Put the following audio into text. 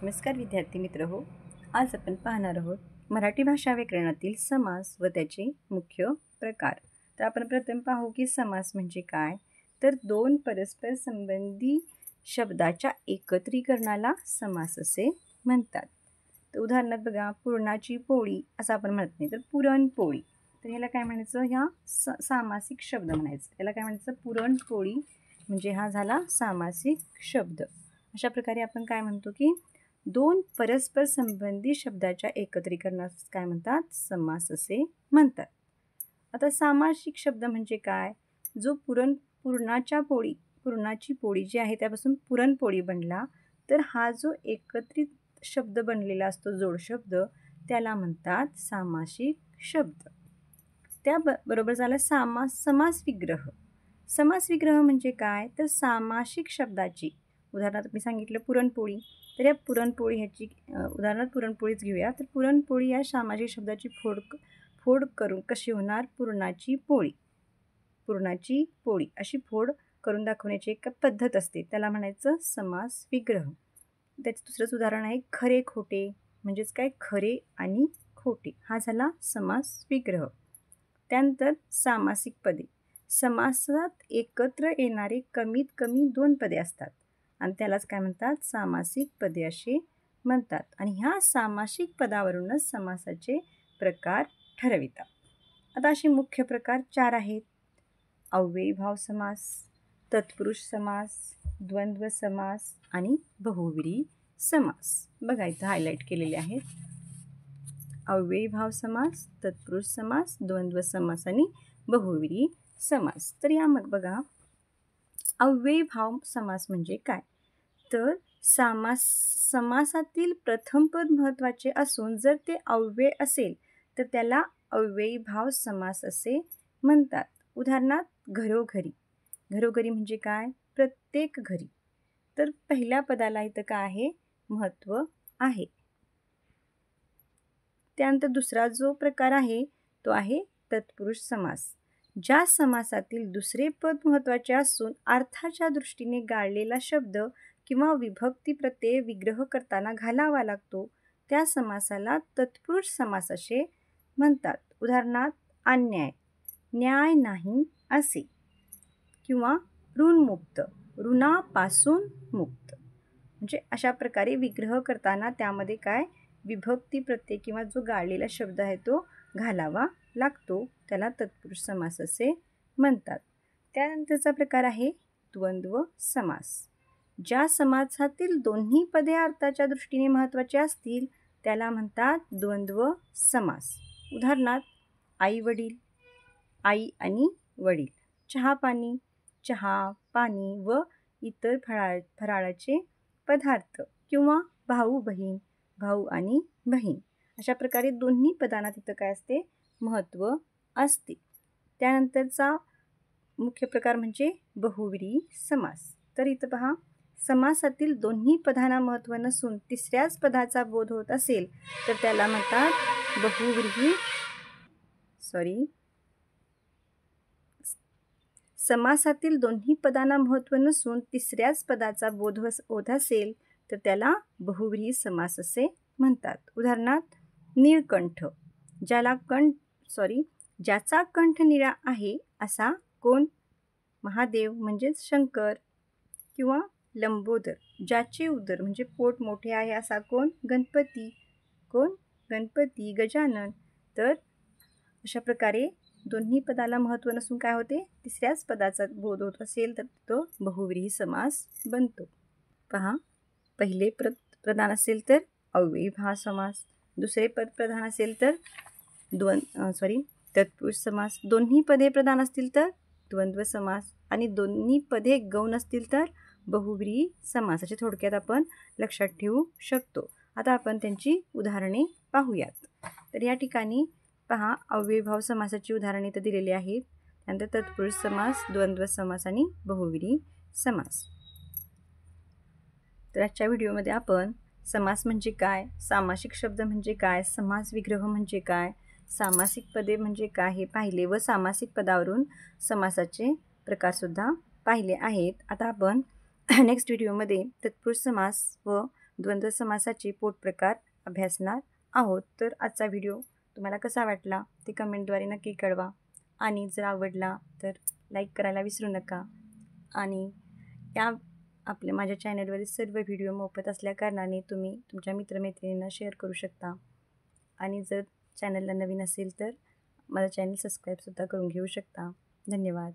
नमस्कार विद्यार्थी मित्र हो. आज आपण पाहणार आहोत मराठी भाषा व्याकरणातील समास व त्याचे मुख्य प्रकार. तर आपण प्रथम पाहू की समास म्हणजे काय. तर दोन परस्पर संबंधी शब्दाच्या एकत्रीकरणाला समास असे म्हणतात. तर उदाहरणार्थ बघा, पुरणाची पोळी असं आपण म्हणत नाही, तर पुरणपोळी. तर ह्याला काय म्हणायचं, ह्या सामासिक शब्द म्हणायचं. त्याला काय म्हणायचं, पुरणपोळी म्हणजे हा झाला सामासिक शब्द. अशा प्रकारे आपण काय म्हणतो की दोन परस्पर संबंधी शब्दाच्या एकत्रीकरणास काय म्हणतात, समास असे म्हणतात. आता सामासिक शब्द म्हणजे काय, जो पुरणाची पोळी जी आहे त्यापासून पुरणपोळी बनला, तर हा जो एकत्रित शब्द बनलेला असतो जोडशब्द, त्याला म्हणतात सामासिक शब्द. बरोबर झाला समास विग्रह. समास विग्रह म्हणजे काय, तर सामासिक शब्दाची, उदाहरणार्थ मी सांगितलं पुरणपोळी, तर या पुरणपोळी ह्याची उदाहरणार्थ पुरणपोळीच घेऊया. तर पुरणपोळी या सामासिक शब्दाची फोड करून कशी होणार, पुरणाची पोळी अशी फोड करून दाखवण्याची एक पद्धत असते, त्याला म्हणायचं समास विग्रह. त्याचं दुसरंच उदाहरण आहे खरे खोटे, म्हणजेच काय, खरे आणि खोटे, हा झाला समास विग्रह. त्यानंतर सामासिक पदे. समासात एकत्र येणारे कमीत कमी दोन पदे असतात आणि त्यालाच काय म्हणतात, सामासिक पदे असे म्हणतात. आणि ह्या सामासिक पदावरूनच समासाचे प्रकार ठरवितात. आता असे मुख्य प्रकार 4 आहेत: अव्ययीभाव समास, तत्पुरुष समास, द्वंद्व समास आणि बहुव्रीही समास. बघा इथं हायलाईट केलेले आहेत: अव्ययीभाव समास, तत्पुरुष समास, द्वंद्व समास आणि बहुव्रीही समास. तर या मग बघा, अव्ययीभाव समास म्हणजे काय, तर समासातील प्रथम पद महत्त्वाचे असून जर ते अव्यय असेल तर त्याला अव्ययीभाव समास असे म्हणतात. उदाहरणार्थ घरोघरी म्हणजे काय, प्रत्येक घरी. तर पहिल्या पदाला इथं काय आहे, महत्त्व आहे. त्यानंतर दुसरा जो प्रकार आहे तो आहे तत्पुरुष समास. ज्या समासातील दुसरे पद महत्त्वाचे असून अर्थाच्या दृष्टीने गाळलेला शब्द किंवा विभक्ती प्रत्यय विग्रह करताना घालावा लागतो, त्या समासाला तत्पुरुष समास असे म्हणतात. उदाहरणार्थ अन्याय, न्याय नाही असे, किंवा ऋणमुक्त, ऋणापासून मुक्त. म्हणजे अशा प्रकारे विग्रह करताना त्यामध्ये काय, विभक्ती प्रत्यय किंवा जो गाळलेला शब्द आहे तो घालावा लागतो, त्याला तत्पुरुष समास असे म्हणतात. त्यानंतरचा प्रकार आहे द्वंद्व समास. ज्या समासातील दोन्ही पदे अर्थाच्या दृष्टीने महत्त्वाचे असतील त्याला म्हणतात द्वंद्व समास. उदाहरणार्थ आई वडील, आई आणि वडील, चहा पाणी व इतर फराळाचे पदार्थ, किंवा भाऊ बहीण, भाऊ आणि बहीण. अशा प्रकारे दोन्ही पदांना तिथं काय असते, महत्त्व असते. त्यानंतरचा मुख्य प्रकार म्हणजे बहुव्रीही समास. तर इथं पहा, समासातील दोन्ही पदांना महत्त्व नसून तिसऱ्याच पदाचा बोध होत असेल तर त्याला म्हणतात समासातील दोन्ही पदांना महत्त्व नसून तिसऱ्याच पदाचा बोध होत असेल तर त्याला बहुव्रीही समास असे म्हणतात. उदाहरणार्थ नीळकंठ, ज्याचा कंठ निळा आहे असा कोण, महादेव म्हणजेच शंकर. किंवा लंबोदर, ज्याचे उदर म्हणजे पोट मोठे आहे असा कोण, गणपती. गजानन. तर अशा प्रकारे दोन्ही पदाला महत्त्व नसून काय होते, तिसऱ्याच पदाचा बोध होत असेल तर तो बहुव्रीही समास बनतो. पहा, पहिले प्रधान असेल तर अव्ययीभाव समास, दुसरे पद प्रधान असेल तर तत्पुरुष समास, दोन्ही पदे प्रधान असतील तर द्वंद्व समास, आणि दोन्ही पदे गौण असतील तर बहुव्रीही समास. असे थोडक्यात आपण लक्षात ठेवू शकतो. आता आपण त्यांची उदाहरणे पाहूयात. तर या ठिकाणी पहा, अव्ययीभाव समासाची उदाहरणे तर दिलेली आहेत. त्यानंतर तत्पुरुष समास, द्वंद्व समास आणि बहुव्रीही समास. तर आजच्या व्हिडिओमध्ये आपण समास म्हणजे काय, सामासिक शब्द म्हणजे काय, समास विग्रह म्हणजे काय, सामासिक पदे म्हणजे काय हे पाहिले व सामासिक पदावरून समासाचे प्रकारसुद्धा पाहिले आहेत. आता आपण नेक्स्ट व्हिडिओमध्ये तत्पुरुष समास व द्वंद्व समासाचे पोटप्रकार अभ्यासणार आहोत. तर आजचा व्हिडिओ तुम्हाला कसा वाटला ते कमेंटद्वारे नक्की कळवा आणि जर आवडला तर लाईक करायला विसरू नका. आणि या माझ्या चॅनलवरील सर्व व्हिडिओ मोफत असल्याकारणाने तुम्ही तुमच्या मित्रमैत्रिणींना शेअर करू शकता. आणि जर चॅनलला नवीन असेल तर माझं चॅनल सबस्क्राईबसुद्धा करून घेऊ शकता. धन्यवाद.